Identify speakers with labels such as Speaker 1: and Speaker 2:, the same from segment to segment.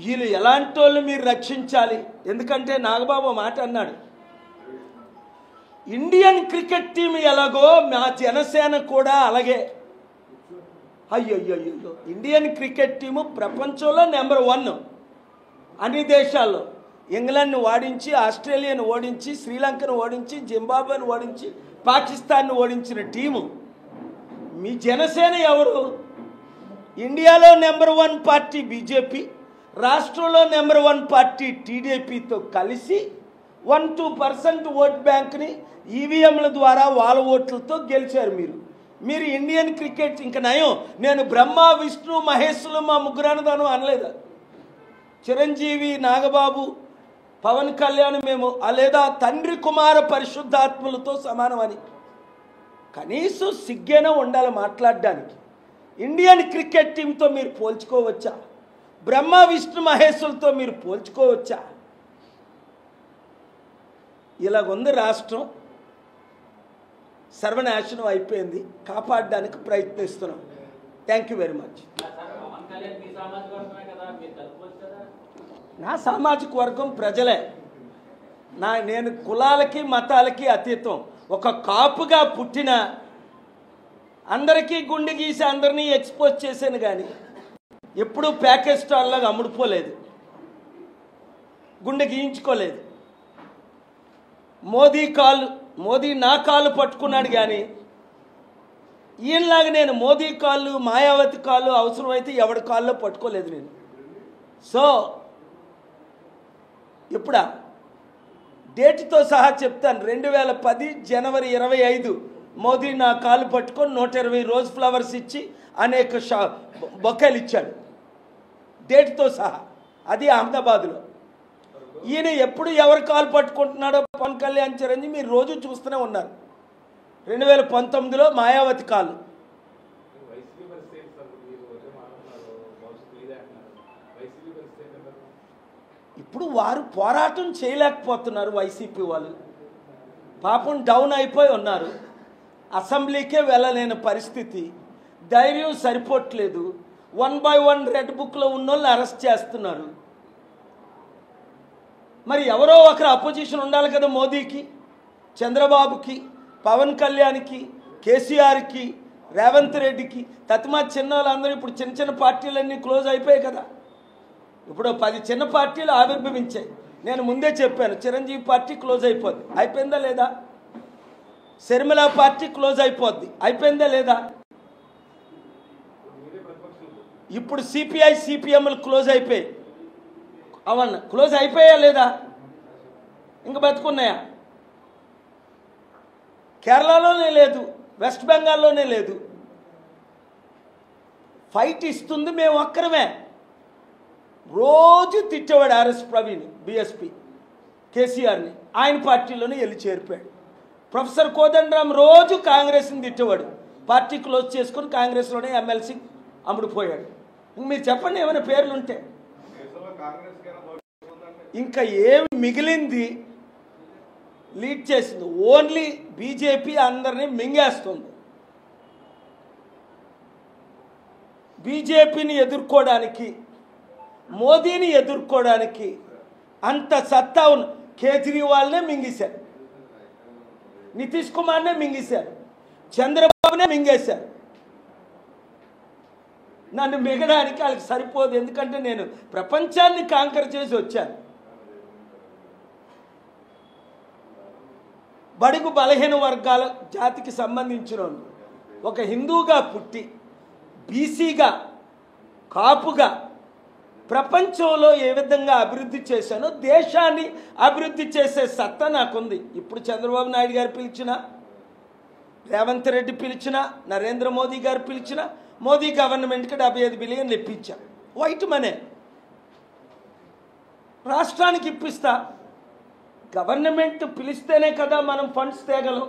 Speaker 1: వీళ్ళు ఎలాంటి వాళ్ళు మీరు రక్షించాలి. ఎందుకంటే నాగబాబు మాట అన్నాడు, ఇండియన్ క్రికెట్ టీం ఎలాగో మా జనసేన కూడా అలాగే. అయ్యో ఇండియన్ క్రికెట్ టీము ప్రపంచంలో నెంబర్ 1 అన్ని దేశాల్లో. ఇంగ్లాండ్ని ఓడించి, ఆస్ట్రేలియాను ఓడించి, శ్రీలంకను ఓడించి, జింబాబ్వేను ఓడించి, పాకిస్తాన్ను ఓడించిన టీము మీ జనసేన ఎవరు? ఇండియాలో నెంబర్ 1 పార్టీ బీజేపీ, రాష్ట్రంలో నెంబర్ 1 పార్టీ టీడీపీతో కలిసి 1-2% ఓట్ బ్యాంక్ని ఈవీఎంల ద్వారా వాళ్ళ ఓట్లతో గెలిచారు. మీరు ఇండియన్ క్రికెట్ ఇంకా నయం. నేను బ్రహ్మ విష్ణు మహేశ్వరులు మా ముగ్గురన్నదాను అనలేదా? చిరంజీవి, నాగబాబు, పవన్ కళ్యాణ్ మేము లేదా తండ్రి కుమార పరిశుద్ధాత్మలతో సమానమని కనీసం సిగ్గేనా ఉండాలి మాట్లాడడానికి. ఇండియన్ క్రికెట్ టీంతో మీరు పోల్చుకోవచ్చా? బ్రహ్మ విష్ణు మహేశ్వరులతో మీరు పోల్చుకోవచ్చా? ఇలాగుంది రాష్ట్రం. సర్వనాశనం అయిపోయింది. కాపాడడానికి ప్రయత్నిస్తున్నాం. Thank you very much. నా సామాజిక వర్గం ప్రజలే. నేను కులాలకి మతాలకి అతీతం. ఒక కాపుగా పుట్టిన అందరికీ గుండె గీసి అందరినీ ఎక్స్పోజ్ చేశాను, కానీ ఎప్పుడూ ప్యాకేజ్ స్టార్లాగా అమ్ముడుపోలేదు, గుండె గీయించుకోలేదు. మోదీ నా కాళ్ళు పట్టుకున్నాడు, కానీ ఈయనలాగా నేను మోదీ కాళ్ళు, మాయావతి కాళ్ళు అవసరమైతే ఎవడి కాళ్ళలో పట్టుకోలేదు నేను. సో ఇప్పుడా డేట్తో సహా చెప్తాను. 2010 జనవరి 25 మోదీ నా కాళ్ళు పట్టుకొని 120 రోజ్ ఫ్లవర్స్ ఇచ్చి అనేక బొకేలు ఇచ్చాడు డేట్తో సహా. అది అహ్మదాబాద్లో. ఈయన ఎప్పుడు ఎవరి కాలు పట్టుకుంటున్నాడో పవన్ కళ్యాణ్, చిరంజీవి మీరు రోజు చూస్తూనే ఉన్నారు. 2019లో మాయావతి కాళ్ళు. ఇప్పుడు వారు పోరాటం చేయలేకపోతున్నారు. వైసీపీ వాళ్ళు పాపం డౌన్ అయిపోయి ఉన్నారు. అసెంబ్లీకే వెళ్ళలేని పరిస్థితి. ధైర్యం సరిపోవట్లేదు. 1 by 1 రెడ్ బుక్లో ఉన్నోళ్ళని అరెస్ట్ చేస్తున్నారు. మరి ఎవరో ఒకరు అపోజిషన్ ఉండాలి కదా మోదీకి, చంద్రబాబుకి, పవన్ కళ్యాణ్కి, కేసీఆర్కి, రేవంత్ రెడ్డికి. తత్మా చిన్న వాళ్ళందరూ ఇప్పుడు చిన్న చిన్న పార్టీలన్నీ క్లోజ్ అయిపోయాయి కదా. ఇప్పుడు 10 చిన్న పార్టీలు ఆవిర్భవించాయి. నేను ముందే చెప్పాను, చిరంజీవి పార్టీ క్లోజ్ అయిపోద్ది. అయిపోయిందా లేదా? శర్మిల పార్టీ క్లోజ్ అయిపోద్ది. అయిపోయిందా లేదా? ఇప్పుడు సిపిఐ, సిపిఎంలు క్లోజ్ అయిపోయాయి. అవన్న క్లోజ్ అయిపోయా లేదా? ఇంక బతుకున్నాయా? కేరళలోనే లేదు, వెస్ట్ బెంగాల్లోనే లేదు. ఫైట్ ఇస్తుంది మేము ఒక్కరమే. రోజు తిట్టేవాడు ఆర్ఎస్ ప్రవీణ్, బీఎస్పీ, కేసీఆర్ని. ఆయన పార్టీలోనే వెళ్ళి చేరిపోయాడు. ప్రొఫెసర్ కోదండరాం రోజు కాంగ్రెస్ని తిట్టేవాడు. పార్టీ క్లోజ్ చేసుకుని కాంగ్రెస్లోనే ఎమ్మెల్సీ అమ్ముడుపోయాడు. మీరు చెప్పండి ఏమైనా పేర్లు ఉంటే. ఇంకా ఏమి మిగిలింది? లీడ్ చేసింది ఓన్లీ బీజేపీ. అందరినీ మింగేస్తుంది. బీజేపీని ఎదుర్కోవడానికి, మోదీని ఎదుర్కోవడానికి అంత సత్తా ఉన్న కేజ్రీవాల్నే మింగేశారు, నితీష్ కుమార్నే మింగేశారు, చంద్రబాబునే మింగేశారు. నన్ను మిగడానికి వాళ్ళకి సరిపోదు. ఎందుకంటే నేను ప్రపంచాన్ని కాంకర్ చేసి వచ్చాను. బడుగు బలహీన వర్గాల జాతికి సంబంధించిన ఒక హిందూగా పుట్టి, బీసీగా, కాపుగా ప్రపంచంలో ఏ విధంగా అభివృద్ధి చేశానో దేశాన్ని అభివృద్ధి చేసే సత్తా నాకుంది. ఇప్పుడు చంద్రబాబు నాయుడు గారు పిలిచినా, రేవంత్ రెడ్డి పిలిచినా, నరేంద్ర మోదీ గారు పిలిచినా, మోదీ గవర్నమెంట్కి 75 బిలియన్లు ఇప్పించాం. వైట్ మనీ రాష్ట్రానికి ఇప్పిస్తా. గవర్నమెంట్ పిలిస్తేనే కదా మనం ఫండ్స్ తేగలం.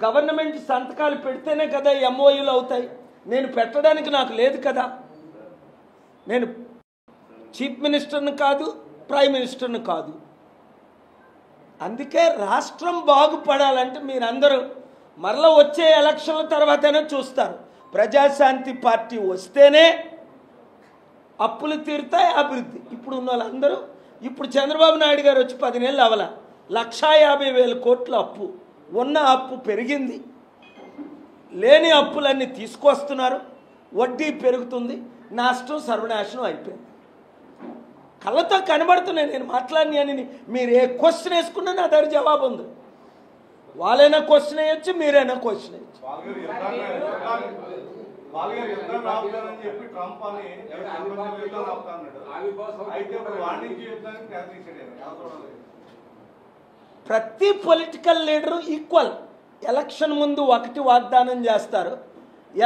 Speaker 1: గవర్నమెంట్ సంతకాలు పెడితేనే కదా ఎంఓయూలు అవుతాయి. నేను పెట్టడానికి నాకు లేదు కదా. నేను చీఫ్ మినిస్టర్ని కాదు, ప్రైమ్ మినిస్టర్ని కాదు. అందుకే రాష్ట్రం బాగుపడాలంటే మీరందరూ మరలా వచ్చే ఎలక్షన్ల తర్వాతనే చూస్తారు. ప్రజాశాంతి పార్టీ వస్తేనే అప్పులు తీరుతాయి, అభివృద్ధి. ఇప్పుడు ఉన్న వాళ్ళందరూ ఇప్పుడు చంద్రబాబు నాయుడు గారు వచ్చి 10 నెలలు అవల 1,50,000 కోట్ల అప్పు, ఉన్న అప్పు పెరిగింది, లేని అప్పులన్నీ తీసుకొస్తున్నారు, వడ్డీ పెరుగుతుంది, నష్టం సర్వనాశనం అయిపోయింది. కళ్ళతో కనబడుతున్నాయి. నేను మాట్లాడిని మీరు ఏ క్వశ్చన్ వేసుకున్నా నా దగ్గర జవాబు ఉంది. వాళ్ళైనా క్వశ్చన్ వేయచ్చు, మీరైనా క్వశ్చన్ వేయచ్చు. ప్రతి పొలిటికల్ లీడరు ఈక్వల్. ఎలక్షన్ ముందు ఒకటి వాగ్దానం చేస్తారు,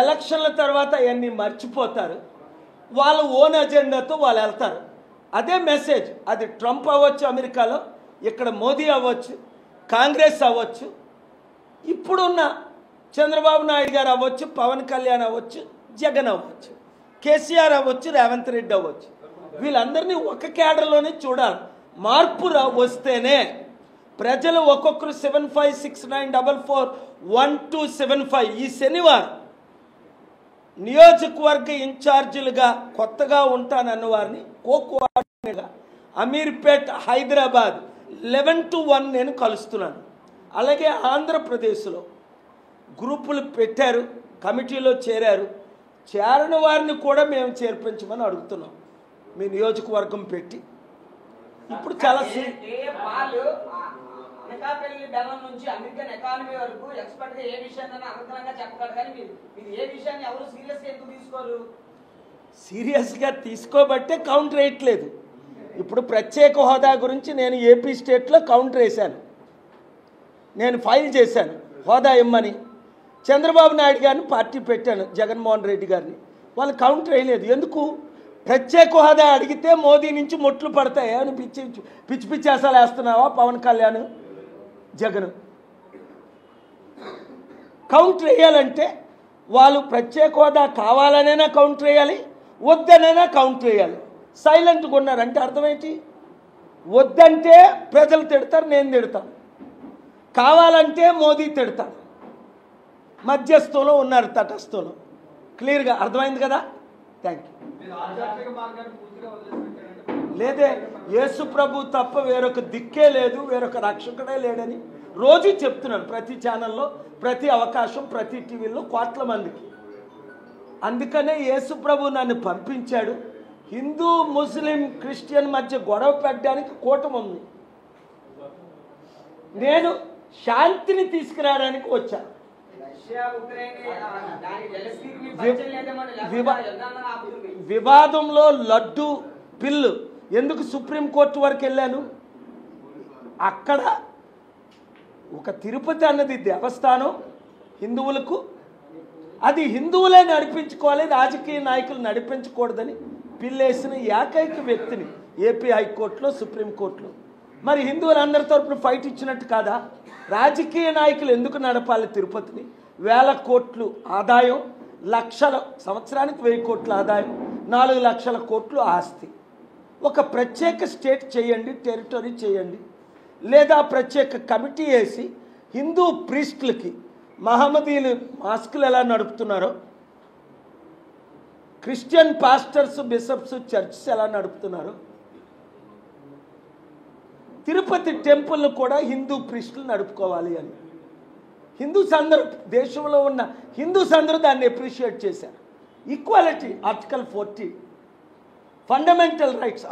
Speaker 1: ఎలక్షన్ల తర్వాత అవన్నీ మర్చిపోతారు, వాళ్ళ ఓన్ అజెండాతో వాళ్ళు వెళ్తారు. అదే మెసేజ్. అది ట్రంప్ అవ్వచ్చు అమెరికాలో, ఇక్కడ మోదీ అవ్వచ్చు, కాంగ్రెస్ అవ్వచ్చు, ఇప్పుడున్న చంద్రబాబు నాయుడు గారు అవ్వచ్చు, పవన్ కళ్యాణ్ అవ్వచ్చు, జగన్ అవ్వచ్చు, కేసీఆర్ అవ్వచ్చు, రేవంత్ రెడ్డి అవ్వచ్చు. వీళ్ళందరినీ ఒక కేడర్లోనే చూడాలి. మార్పు వస్తేనే ప్రజలు ఒక్కొక్కరు 7569441275 ఈ శనివారం నియోజకవర్గ ఇన్ఛార్జీలుగా కొత్తగా ఉంటానన్న వారిని కోకోగా అమీర్పేట్ హైదరాబాద్ 11 to 1 నేను కలుస్తున్నాను. అలాగే ఆంధ్రప్రదేశ్లో గ్రూపులు పెట్టారు, కమిటీలో చేరారు. చేరని వారిని కూడా మేము చేర్పించమని అడుగుతున్నాం మీ నియోజకవర్గం పెట్టి. ఇప్పుడు చాలా
Speaker 2: అనకాపల్లి బెల్లం నుంచి అమెరికన్ ఎకానమీ వరకు ఎక్స్పర్ట్ గా ఏ విషయాన్ని అనంతరంగా చెప్పగలరు, కానీ మీరు ఏ విషయాన్ని ఎవరు సీరియస్ గా ఎందుకు తీసుకోరు?
Speaker 1: సీరియస్గా తీసుకోబట్టే కౌంటర్ వేయట్లేదు. ఇప్పుడు ప్రత్యేక హోదా గురించి నేను ఏపీ స్టేట్లో కౌంటర్ వేశాను, నేను ఫైల్ చేశాను హోదా ఇమ్మని. చంద్రబాబు నాయుడు గారిని పార్టీ పెట్టాను, జగన్మోహన్ రెడ్డి గారిని. వాళ్ళు కౌంటర్ వేయలేదు. ఎందుకు? ప్రత్యేక హోదా అడిగితే మోదీ నుంచి మొట్లు పడతాయి అని పిచ్చి పిచ్చి అసలు వేస్తున్నావా పవన్ కళ్యాణ్, జగన్? కౌంటర్ వేయాలంటే వాళ్ళు ప్రత్యేక హోదా కావాలనైనా కౌంటర్ వేయాలి, వద్దనైనా కౌంటర్ వేయాలి. సైలెంట్గా ఉన్నారంటే అర్థమేంటి? వద్దంటే ప్రజలు తిడతారు, నేను తిడతాను. కావాలంటే మోదీ తిడతారు. మధ్యస్థంలో ఉన్నారు, తటస్థంలో. క్లియర్గా అర్థమైంది కదా? Thank you. లేదే, యేసు ప్రభు తప్ప వేరొక దిక్కే లేదు, వేరొక రక్షకుడే లేడని రోజు చెప్తున్నాను ప్రతి ఛానల్లో, ప్రతి అవకాశం, ప్రతి టీవీలో కోట్ల మందికి. అందుకనే యేసు ప్రభు నన్ను పంపించాడు. హిందూ ముస్లిం క్రిస్టియన్ మధ్య గొడవ పెట్టడానికి కూటమి ఉంది, నేను శాంతిని తీసుకురావడానికి వచ్చాను. వివాదంలో లడ్డు బిల్లు ఎందుకు సుప్రీంకోర్టు వరకు వెళ్ళాను? అక్కడ ఒక తిరుపతి అన్నది దేవస్థానం హిందువులకు, అది హిందువులే నడిపించుకోవాలి, రాజకీయ నాయకులు నడిపించకూడదని పిల్లేసిన ఏకైక వ్యక్తిని ఏపీ హైకోర్టులో, సుప్రీంకోర్టులో. మరి హిందువులందరి తరపున ఫైట్ ఇచ్చినట్టు కాదా? రాజకీయ నాయకులు ఎందుకు నడపాలి తిరుపతిని? 1000 కోట్లు ఆదాయం, లక్షల, సంవత్సరానికి 1000 కోట్ల ఆదాయం, 4 లక్షల కోట్లు ఆస్తి. ఒక ప్రత్యేక స్టేట్ చేయండి, టెరిటరీ చేయండి, లేదా ప్రత్యేక కమిటీ వేసి హిందూ ప్రీస్టులకి, మహమ్మదీలు మాస్కులు ఎలా నడుపుతున్నారో, క్రిస్టియన్ పాస్టర్స్, బిషప్స్, చర్చెస్ ఎలా నడుపుతున్నారో, తిరుపతి టెంపుల్ను కూడా హిందూ ప్రీస్టులు నడుపుకోవాలి అని హిందూస్ అందరూ, దేశంలో ఉన్న హిందూస్ అందరూ దాన్ని అప్రిషియేట్ చేశారు. Equality, article 40, fundamental rights.